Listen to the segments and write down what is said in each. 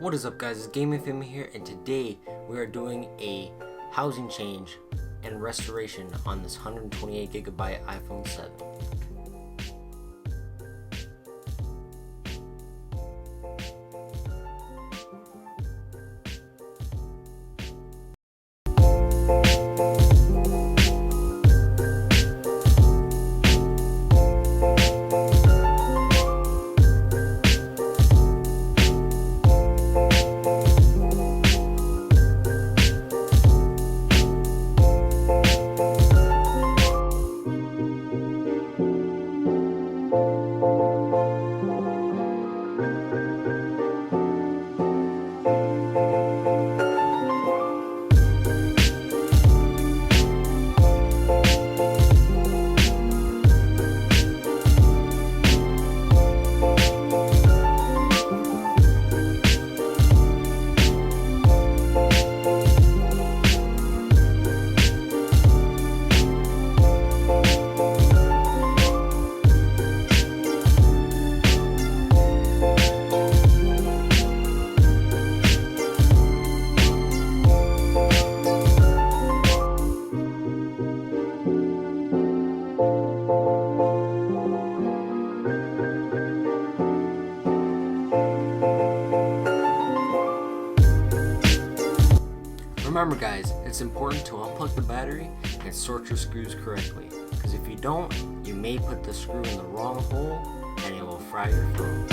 What is up, guys? It's Gaming Family here, and today we are doing a housing change and restoration on this 128GB iPhone 7. Remember, guys, it's important to unplug the battery and sort your screws correctly, because if you don't, you may put the screw in the wrong hole and it will fry your phone.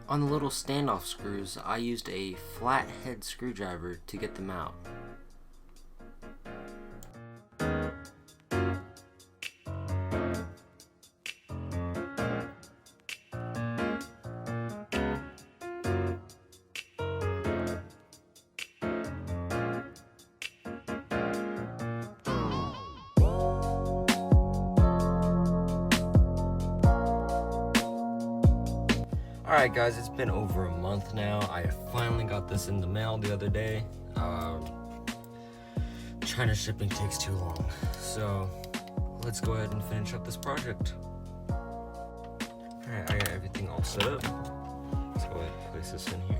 On the little standoff screws, I used a flat head screwdriver to get them out. Alright, guys, it's been over a month now. I finally got this in the mail the other day. China shipping takes too long, so let's go ahead and finish up this project. Alright, I got everything all set up. Let's go ahead and place this in here.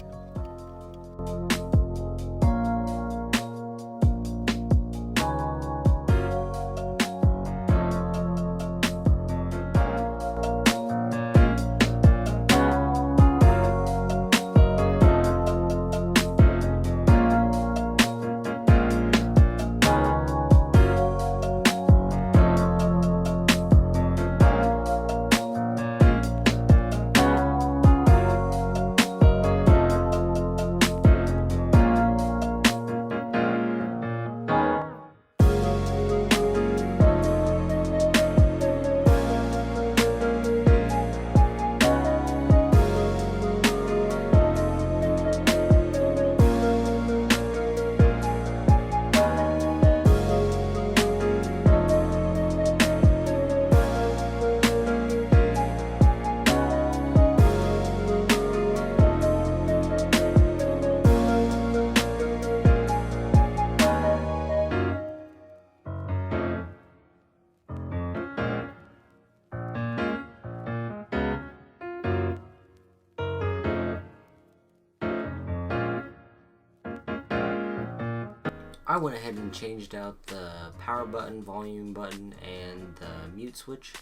I went ahead and changed out the power button, volume button, and the mute switch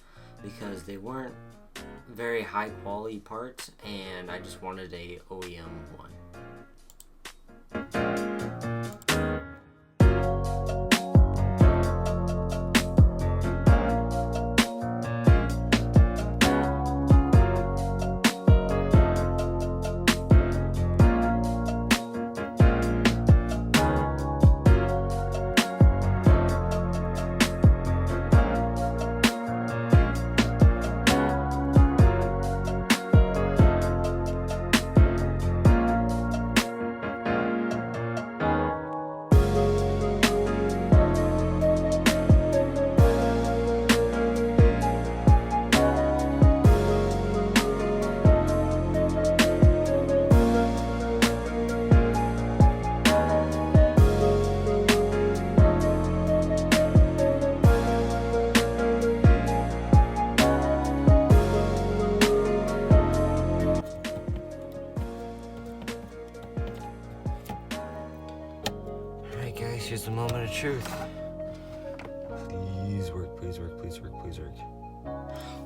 because they weren't very high quality parts and I just wanted a OEM one. here's the moment of truth. Please work, please work, please work, please work.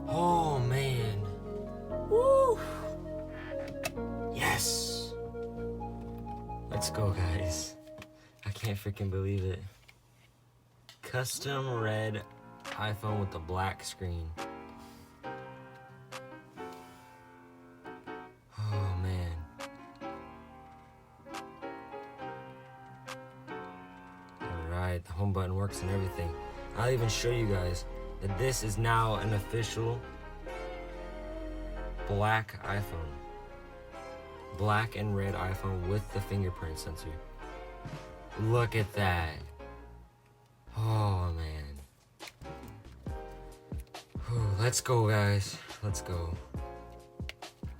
Oh man. Woo! Yes! Let's go, guys. I can't freaking believe it. Custom red iPhone with the black screen. Oh man. Alright, the home button works and everything. I'll even show you guys that this is now an official black iPhone. Black and red iPhone with the fingerprint sensor. Look at that. Oh man. Whew, let's go, guys. Let's go.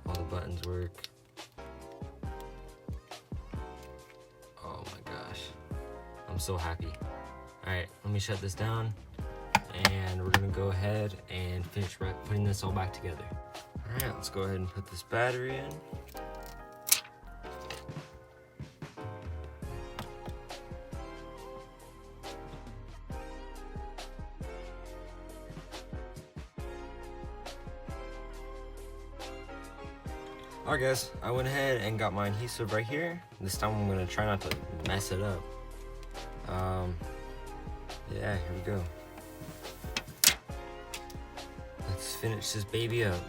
All the buttons work. Oh my gosh. I'm so happy. Alright, let me shut this down. And we're gonna go ahead and finish putting this all back together. Alright, let's go ahead and put this battery in. Alright guys, I went ahead and got my adhesive right here. This time I'm gonna try not to mess it up. Yeah, here we go. Let's finish this baby up.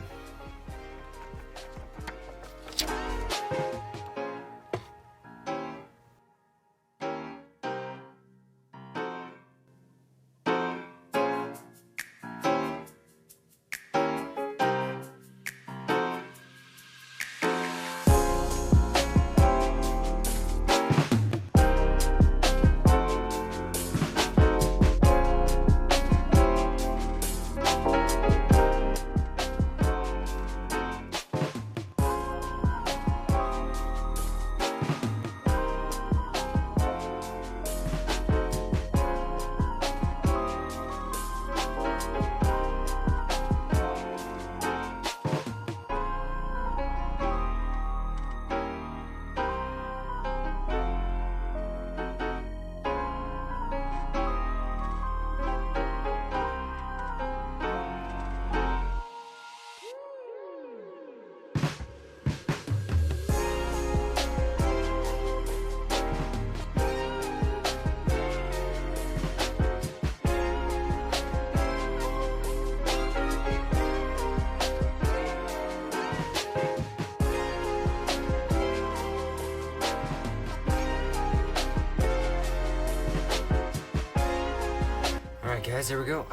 Guys, there we go.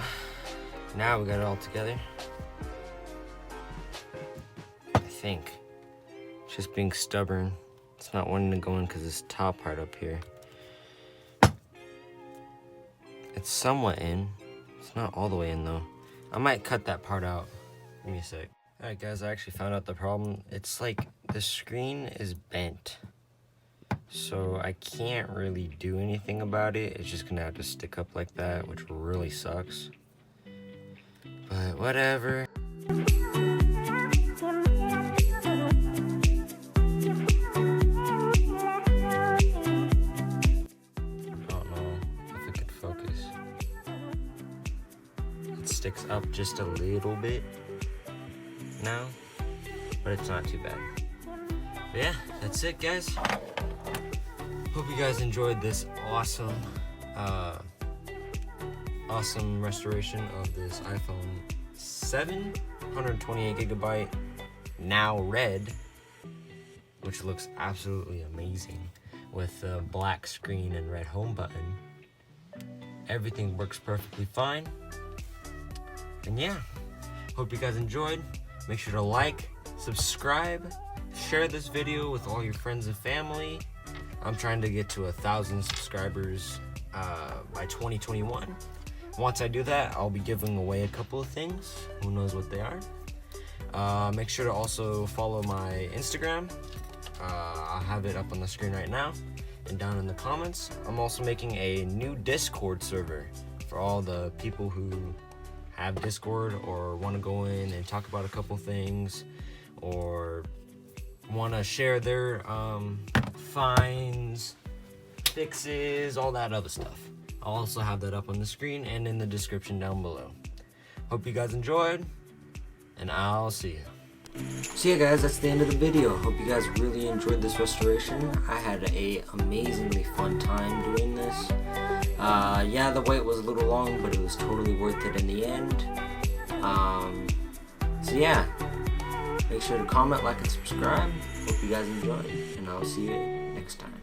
Now we got it all together. I think. Just being stubborn. It's not wanting to go in because this top part up here. It's somewhat in. It's not all the way in though. I might cut that part out. Give me a sec. Alright guys, I actually found out the problem. It's like the screen is bent. So I can't really do anything about it. It's just gonna have to stick up like that, which really sucks. But whatever. I don't know if it could focus. It sticks up just a little bit now, but it's not too bad. But yeah, that's it guys. Hope you guys enjoyed this awesome restoration of this iPhone 7, 128GB, now red, which looks absolutely amazing with the black screen and red home button. Everything works perfectly fine. And yeah, hope you guys enjoyed. Make sure to like, subscribe, share this video with all your friends and family. I'm trying to get to 1,000 subscribers by 2021. Once I do that, I'll be giving away a couple of things. Who knows what they are. Make sure to also follow my Instagram. I'll have it up on the screen right now and down in the comments. I'm also making a new Discord server for all the people who have Discord or want to go in and talk about a couple things or want to share their finds fixes, all that other stuff. I'll also have that up on the screen and in the description down below. Hope you guys enjoyed, and I'll see you. So yeah guys, that's the end of the video. Hope you guys really enjoyed this restoration. I had a amazingly fun time doing this. Yeah, the wait was a little long, but it was totally worth it in the end. So yeah, make sure to comment, like, and subscribe. Hope you guys enjoyed, and I'll see you next time.